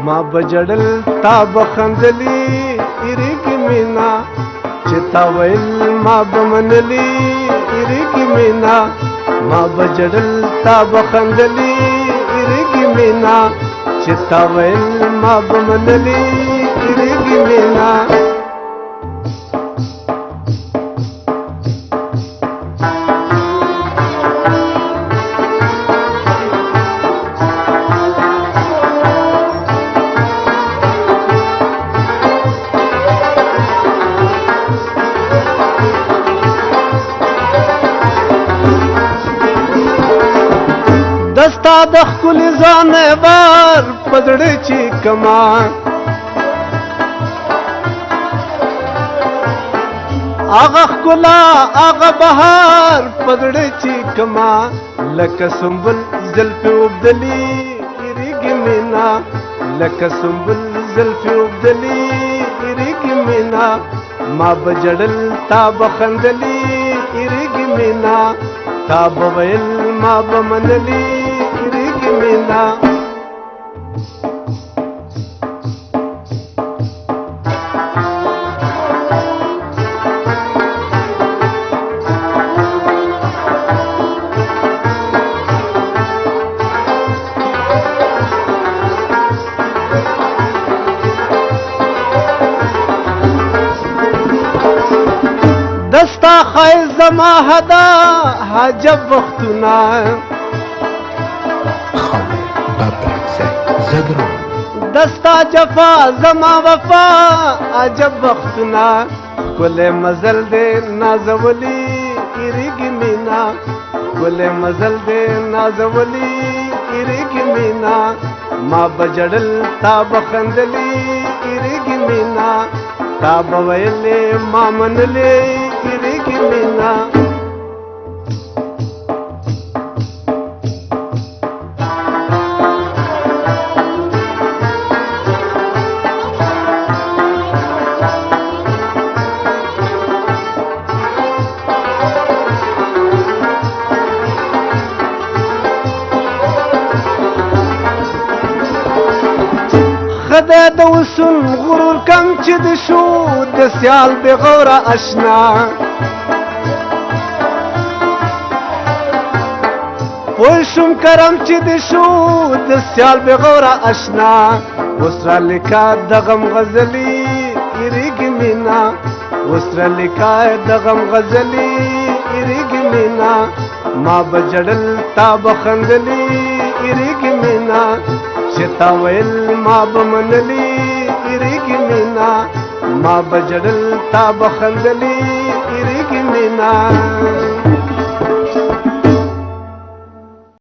ما بجړل تا بخندلی اریګ مینا چتا ویل ما بمنلی اریګ مینا ما بجړل تا بخندلی اریګ مینا چتا ویل ما بمنلی اریګ مینا دستا د خپل ځان بار پدړې چې کما اغه خلا اغه بهار پدړې چې کما لکه سنبل زلف وبدلی اریګ مینا لکه سنبل زلف وبدلی اریګ مینا ما بجړل تا بخندلی اریګ مینا تا بویل ما بمنلی اریګ مینا دستا خیز زما هدا حجب وختونه دستا جفا زما وفا عجب وختونه کل مزل دے نازولی اریګ مینا کل مزل دے نازولی اریګ مینا ما بجړل تا بخندلی اریګ مینا تا بویلې ما منلې اریګ مینا خدای د وسن غرور کم چې د شو د سیال بغوره اشنا پوشم کرم چې د شو د سیال بغوره اشنا وسره لیکا د غم غزلی اریګ مینا وسره لیکا د غم غزلی اریګ مینا ما بجړل تا بخندلی اریګ مینا چتا ویل ما بمنلی اریګ مینا ما بجړل تا بخندلی اریګ مینا